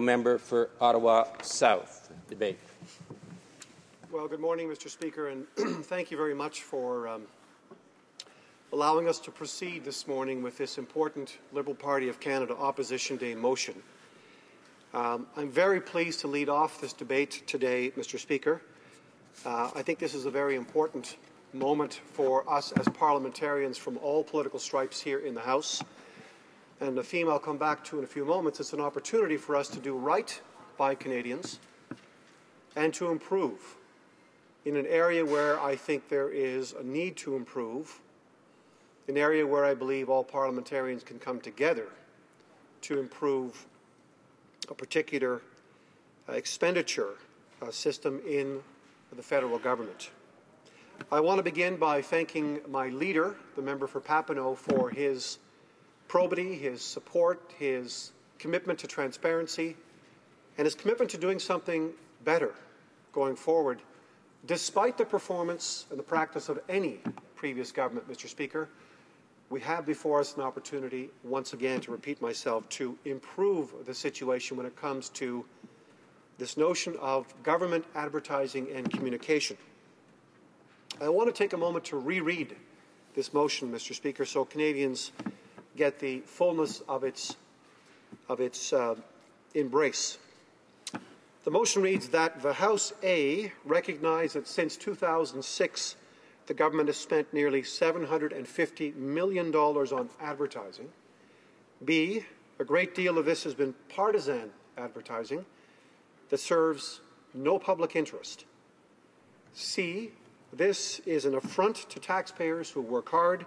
Member for Ottawa South. Debate. Well, good morning, Mr. Speaker, and thank you very much for allowing us to proceed this morning with this important Liberal Party of Canada Opposition Day motion. I'm very pleased to lead off this debate today, Mr. Speaker. I think this is a very important moment for us as parliamentarians from all political stripes here in the House. And a theme I'll come back to in a few moments, it's an opportunity for us to do right by Canadians and to improve in an area where I think there is a need to improve, an area where I believe all parliamentarians can come together to improve a particular expenditure system in the federal government. I want to begin by thanking my leader, the member for Papineau, for his probity, his support, his commitment to transparency, and his commitment to doing something better going forward, despite the performance and the practice of any previous government, Mr. Speaker. We have before us an opportunity, once again, to repeat myself, to improve the situation when it comes to this notion of government advertising and communication. I want to take a moment to reread this motion, Mr. Speaker, so Canadians get the fullness of its embrace. The motion reads that the House A recognise that since 2006 the government has spent nearly $750 million on advertising. B, a great deal of this has been partisan advertising that serves no public interest. C, this is an affront to taxpayers who work hard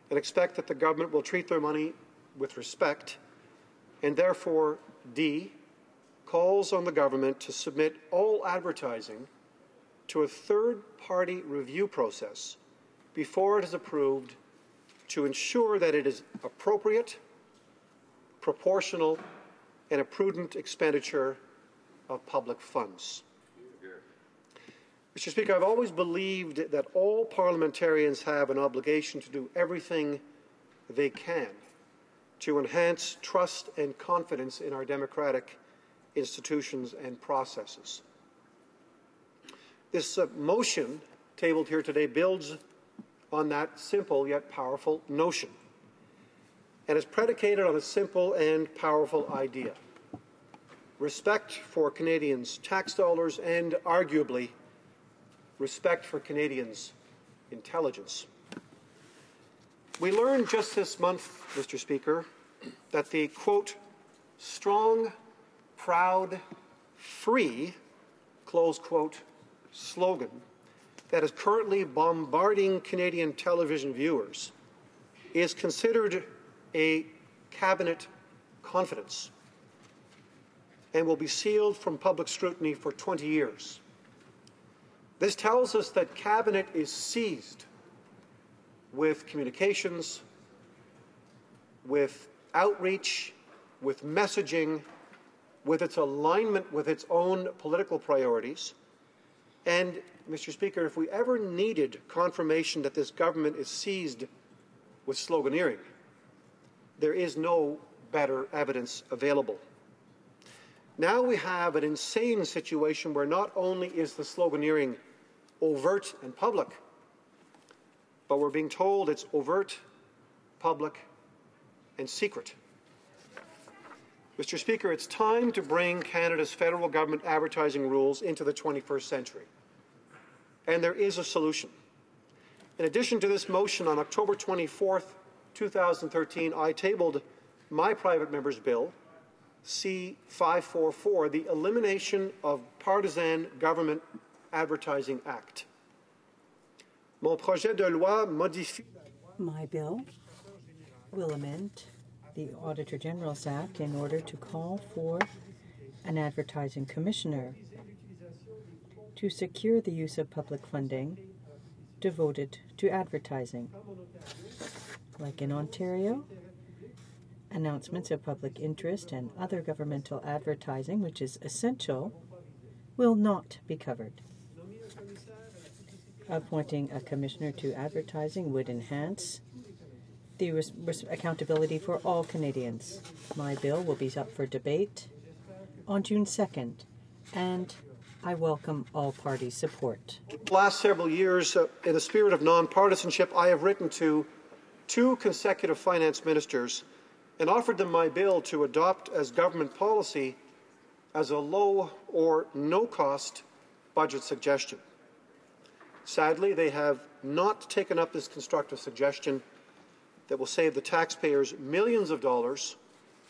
and expect that the government will treat their money with respect. And therefore, D, calls on the government to submit all advertising to a third-party review process before it is approved to ensure that it is appropriate, proportional, and a prudent expenditure of public funds. Mr. Speaker, I've always believed that all parliamentarians have an obligation to do everything they can to enhance trust and confidence in our democratic institutions and processes. This motion tabled here today builds on that simple yet powerful notion and is predicated on a simple and powerful idea: respect for Canadians' tax dollars and, arguably, respect for Canadians' intelligence. We learned just this month, Mr. Speaker, that the, quote, strong, proud, free, close quote, slogan that is currently bombarding Canadian television viewers is considered a cabinet confidence and will be sealed from public scrutiny for 20 years. This tells us that Cabinet is seized with communications, with outreach, with messaging, with its alignment with its own political priorities. And, Mr. Speaker, if we ever needed confirmation that this government is seized with sloganeering, there is no better evidence available. Now we have an insane situation where not only is the sloganeering overt and public, but we're being told it's overt, public, and secret. Mr. Speaker, it's time to bring Canada's federal government advertising rules into the 21st century. And there is a solution. In addition to this motion, on October 24th, 2013, I tabled my private member's bill, C-544, the Elimination of Partisan Government Advertising Act. Mon projet de loi modifie. My bill will amend the Auditor General's Act in order to call for an advertising commissioner to secure the use of public funding devoted to advertising. Like in Ontario, announcements of public interest and other governmental advertising, which is essential, will not be covered. Appointing a commissioner to advertising would enhance the accountability for all Canadians. My bill will be up for debate on June 2nd, and I welcome all party support. The last several years, in the spirit of nonpartisanship, I have written to 2 consecutive finance ministers and offered them my bill to adopt as government policy as a low or no-cost budget suggestion. Sadly, they have not taken up this constructive suggestion that will save the taxpayers millions of dollars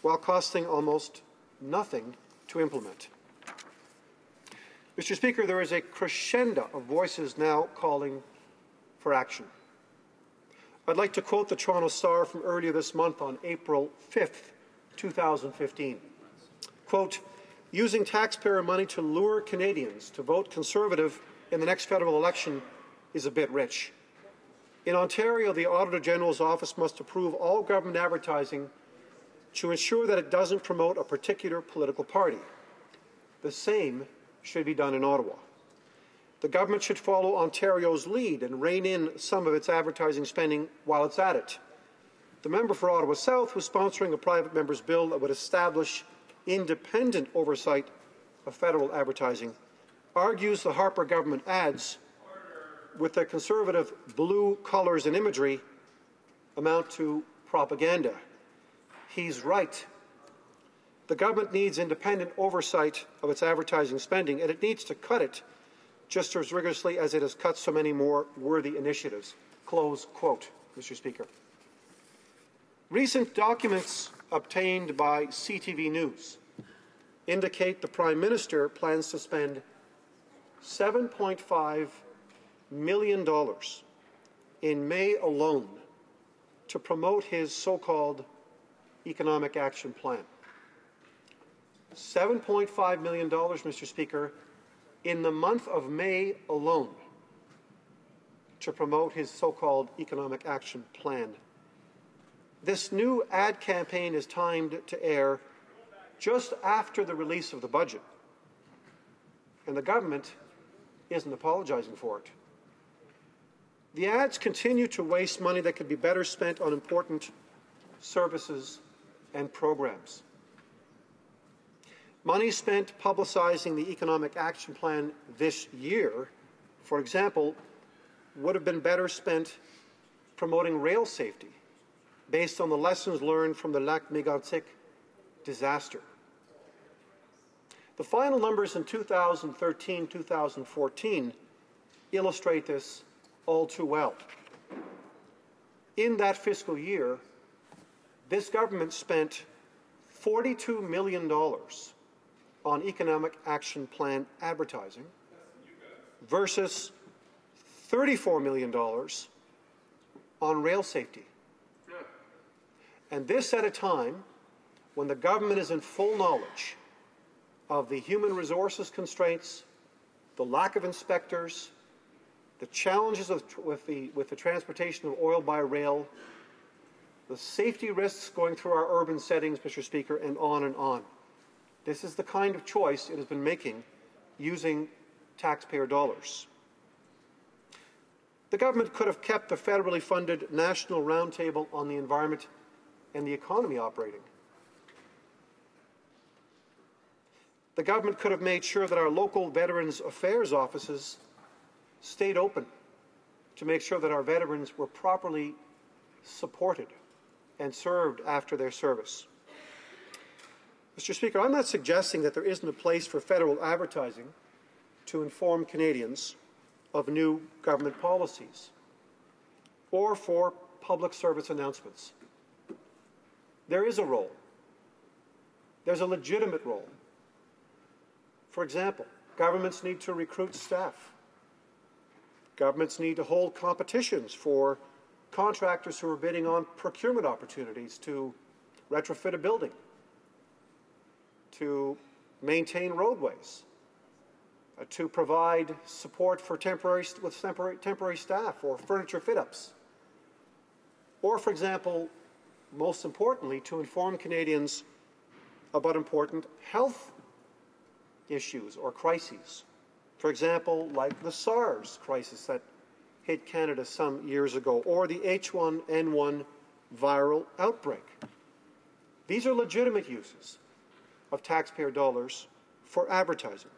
while costing almost nothing to implement. Mr. Speaker, there is a crescendo of voices now calling for action. I'd like to quote the Toronto Star from earlier this month on April 5th, 2015. Quote, "Using taxpayer money to lure Canadians to vote Conservative in the next federal election is a bit rich. In Ontario, the Auditor General's office must approve all government advertising to ensure that it doesn't promote a particular political party. The same should be done in Ottawa. The government should follow Ontario's lead and rein in some of its advertising spending while it's at it. The member for Ottawa South was sponsoring a private member's bill that would establish independent oversight of federal advertising, argues the Harper government ads, with their Conservative blue colours and imagery, amount to propaganda. He's right. The government needs independent oversight of its advertising spending, and it needs to cut it just as rigorously as it has cut so many more worthy initiatives." Close quote, Mr. Speaker. Recent documents obtained by CTV News indicate the Prime Minister plans to spend $7.5 million in May alone to promote his so-called Economic Action Plan. $7.5 million, Mr. Speaker, in the month of May alone to promote his so-called Economic Action Plan. This new ad campaign is timed to air just after the release of the budget, and the government isn't apologizing for it. The ads continue to waste money that could be better spent on important services and programs. Money spent publicizing the Economic Action Plan this year, for example, would have been better spent promoting rail safety based on the lessons learned from the Lac Mégantic disaster. The final numbers in 2013-2014 illustrate this all too well. In that fiscal year, this government spent $42 million on Economic Action Plan advertising versus $34 million on rail safety. And this at a time when the government is in full knowledge of the human resources constraints, the lack of inspectors, the challenges with the transportation of oil by rail, the safety risks going through our urban settings, Mr. Speaker, and on and on. This is the kind of choice it has been making using taxpayer dollars. The government could have kept the federally funded National Roundtable on the Environment and the Economy operating. The government could have made sure that our local Veterans Affairs offices stayed open to make sure that our veterans were properly supported and served after their service. Mr. Speaker, I'm not suggesting that there isn't a place for federal advertising to inform Canadians of new government policies or for public service announcements. There is a role. There's a legitimate role. For example, governments need to recruit staff. Governments need to hold competitions for contractors who are bidding on procurement opportunities to retrofit a building, to maintain roadways, to provide support for temporary staff or furniture fit-ups, or, for example, most importantly, to inform Canadians about important health issues or crises. For example, like the SARS crisis that hit Canada some years ago, or the H1N1 viral outbreak. These are legitimate uses of taxpayer dollars for advertising.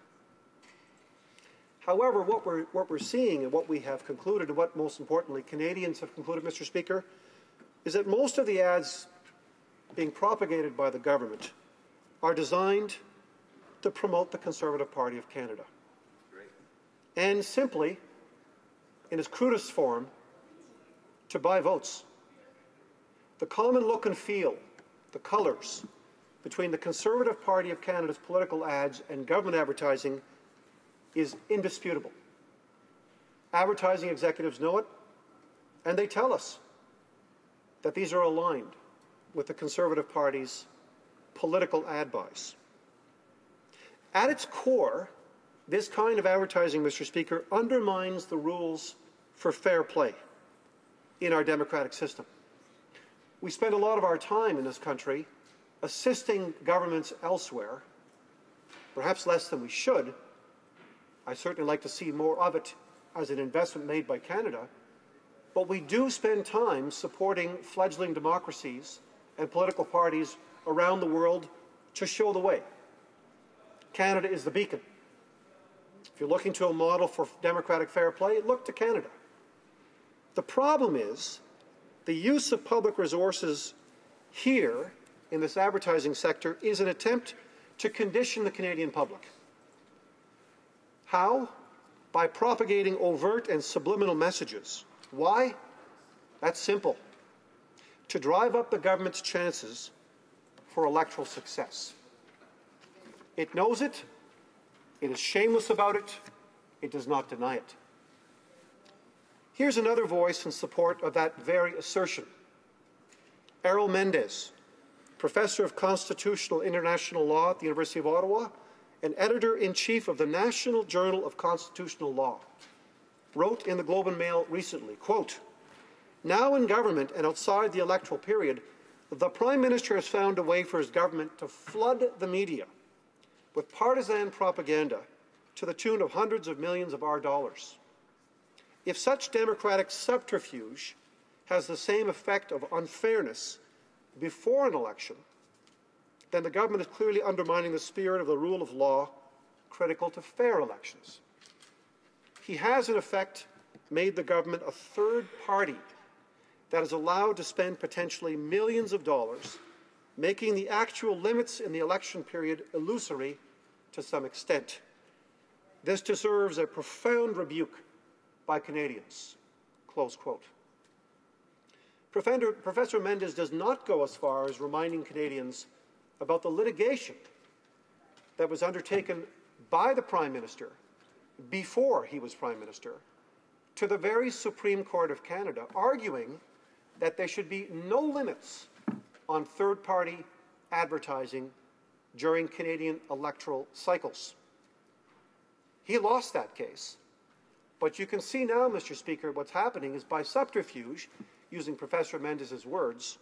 However, what we're seeing and what we have concluded, and what most importantly Canadians have concluded, Mr. Speaker, is that most of the ads being propagated by the government are designed to promote the Conservative Party of Canada. Great. And simply, in its crudest form, to buy votes. The common look and feel, the colours, between the Conservative Party of Canada's political ads and government advertising is indisputable. Advertising executives know it, and they tell us that these are aligned with the Conservative Party's political ad buys. At its core, this kind of advertising, Mr. Speaker, undermines the rules for fair play in our democratic system. We spend a lot of our time in this country assisting governments elsewhere, perhaps less than we should. I certainly like to see more of it as an investment made by Canada, but we do spend time supporting fledgling democracies and political parties around the world to show the way. Canada is the beacon. If you're looking to a model for democratic fair play, look to Canada. The problem is the use of public resources here in this advertising sector is an attempt to condition the Canadian public. How? By propagating overt and subliminal messages. Why? That's simple. To drive up the government's chances for electoral success. It knows it. It is shameless about it. It does not deny it. Here's another voice in support of that very assertion. Errol Mendez, Professor of Constitutional International Law at the University of Ottawa and Editor-in-Chief of the National Journal of Constitutional Law, wrote in the Globe and Mail recently, quote, "Now in government and outside the electoral period, the Prime Minister has found a way for his government to flood the media with partisan propaganda to the tune of hundreds of millions of our dollars. If such democratic subterfuge has the same effect of unfairness before an election, then the government is clearly undermining the spirit of the rule of law critical to fair elections. He has, in effect, made the government a third party that is allowed to spend potentially millions of dollars, making the actual limits in the election period illusory to some extent. This deserves a profound rebuke by Canadians." Close quote. Professor Mendez does not go as far as reminding Canadians about the litigation that was undertaken by the Prime Minister before he was Prime Minister to the very Supreme Court of Canada, arguing that there should be no limits on third-party advertising during Canadian electoral cycles. He lost that case. But you can see now, Mr. Speaker, what's happening is by subterfuge, using Professor Mendez's words,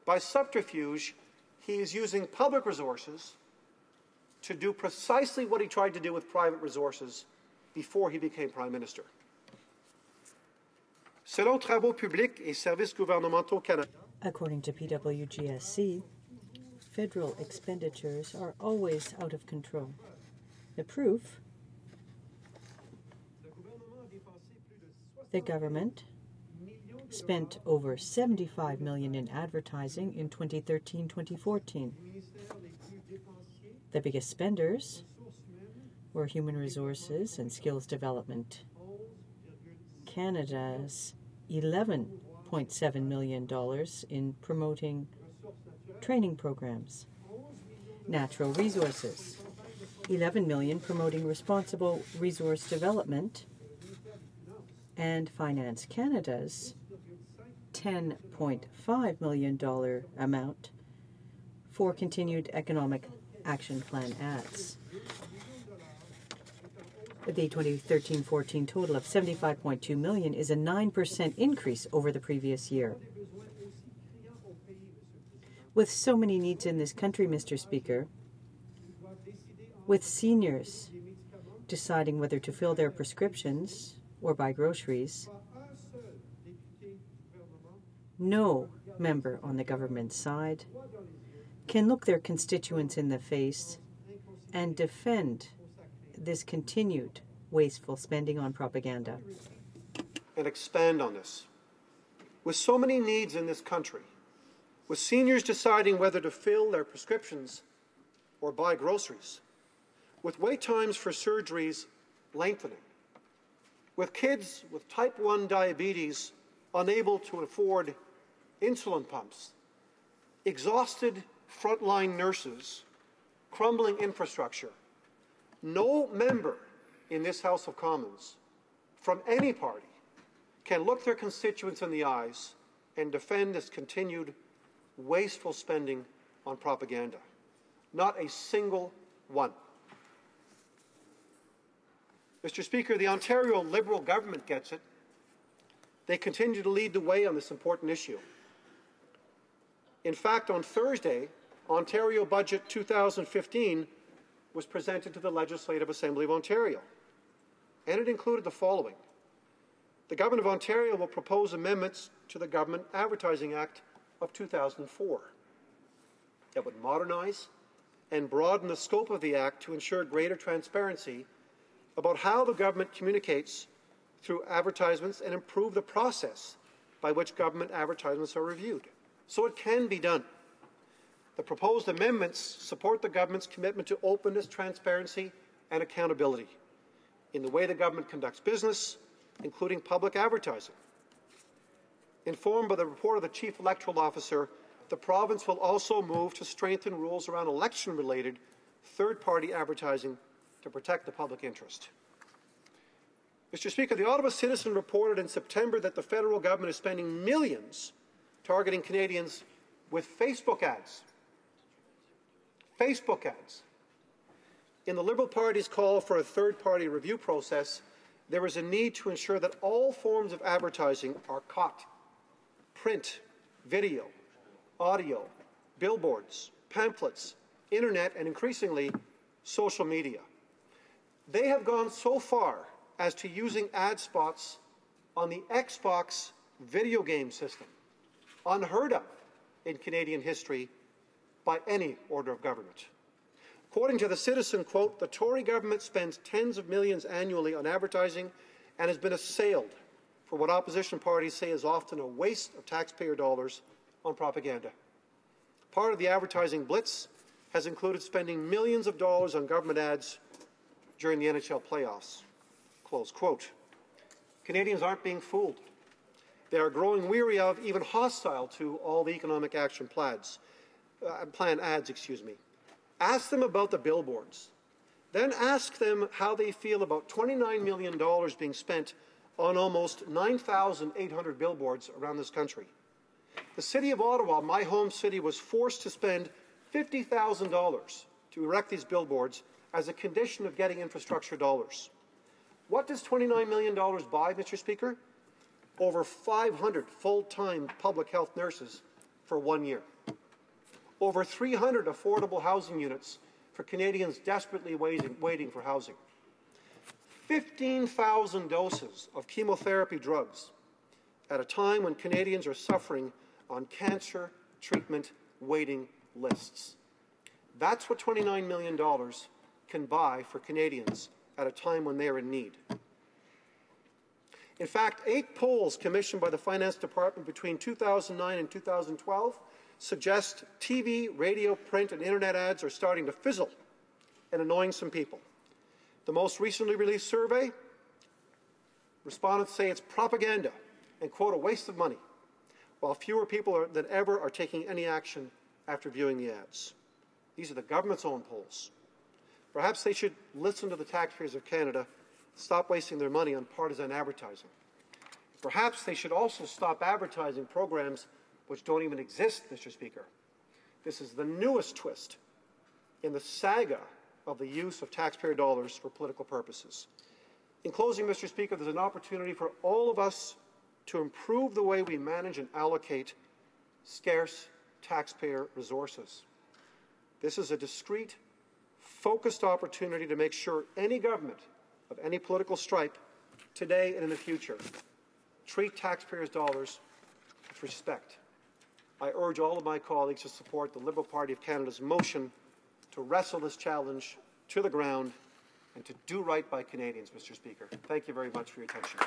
by subterfuge, he is using public resources to do precisely what he tried to do with private resources before he became Prime Minister. Selon Travaux Publics et Services Gouvernementaux Canada, according to PWGSC, federal expenditures are always out of control. The proof: the government spent over $75 million in advertising in 2013-2014. The biggest spenders were human resources and skills development. Canada's $11.7 million in promoting training programs. Natural resources, $11 million promoting responsible resource development. And Finance Canada's $10.5 million amount for continued economic action plan ads. The 2013-14 total of $75.2 million is a 9% increase over the previous year. With so many needs in this country, Mr. Speaker, with seniors deciding whether to fill their prescriptions or buy groceries, no member on the government side can look their constituents in the face and defend this continued wasteful spending on propaganda. And expand on this. With so many needs in this country, with seniors deciding whether to fill their prescriptions or buy groceries, with wait times for surgeries lengthening, with kids with type 1 diabetes unable to afford insulin pumps, exhausted frontline nurses, crumbling infrastructure, no member in this House of Commons from any party can look their constituents in the eyes and defend this continued wasteful spending on propaganda. Not a single one. Mr. Speaker, the Ontario Liberal government gets it. They continue to lead the way on this important issue. In fact, on Thursday, Ontario Budget 2015 was presented to the Legislative Assembly of Ontario, and it included the following. The Government of Ontario will propose amendments to the Government Advertising Act of 2004 that would modernize and broaden the scope of the Act to ensure greater transparency about how the government communicates through advertisements and improve the process by which government advertisements are reviewed. So it can be done. The proposed amendments support the government's commitment to openness, transparency, and accountability in the way the government conducts business, including public advertising. Informed by the report of the Chief Electoral Officer, the province will also move to strengthen rules around election-related third-party advertising to protect the public interest. Mr. Speaker, the Ottawa Citizen reported in September that the federal government is spending millions targeting Canadians with Facebook ads. Facebook ads. In the Liberal Party's call for a third-party review process, there is a need to ensure that all forms of advertising are caught. Print, video, audio, billboards, pamphlets, internet, and increasingly, social media. They have gone so far as to using ad spots on the Xbox video game system, unheard of in Canadian history by any order of government. According to the Citizen, quote, the Tory government spends tens of millions annually on advertising and has been assailed for what opposition parties say is often a waste of taxpayer dollars on propaganda. Part of the advertising blitz has included spending millions of dollars on government ads during the NHL playoffs, close quote. Canadians aren't being fooled. They are growing weary of, even hostile to, all the economic action plan ads. Ask them about the billboards. Then ask them how they feel about $29 million being spent on almost 9,800 billboards around this country. The City of Ottawa, my home city, was forced to spend $50,000 to erect these billboards as a condition of getting infrastructure dollars. What does $29 million buy, Mr. Speaker? Over 500 full-time public health nurses for 1 year. Over 300 affordable housing units for Canadians desperately waiting for housing. 15,000 doses of chemotherapy drugs at a time when Canadians are suffering on cancer treatment waiting lists. That's what $29 million can buy for Canadians at a time when they are in need. In fact, 8 polls commissioned by the Finance Department between 2009 and 2012 suggest TV, radio, print, and internet ads are starting to fizzle and annoying some people. The most recently released survey, respondents say it's propaganda and, quote, a waste of money, while fewer people than ever are taking any action after viewing the ads. These are the government's own polls. Perhaps they should listen to the taxpayers of Canada, stop wasting their money on partisan advertising. Perhaps they should also stop advertising programs which don't even exist, Mr. Speaker. This is the newest twist in the saga of the use of taxpayer dollars for political purposes. In closing, Mr. Speaker, there's an opportunity for all of us to improve the way we manage and allocate scarce taxpayer resources. This is a discrete, focused opportunity to make sure any government of any political stripe, today and in the future, treat taxpayers' dollars with respect. I urge all of my colleagues to support the Liberal Party of Canada's motion to wrestle this challenge to the ground and to do right by Canadians, Mr. Speaker. Thank you very much for your attention.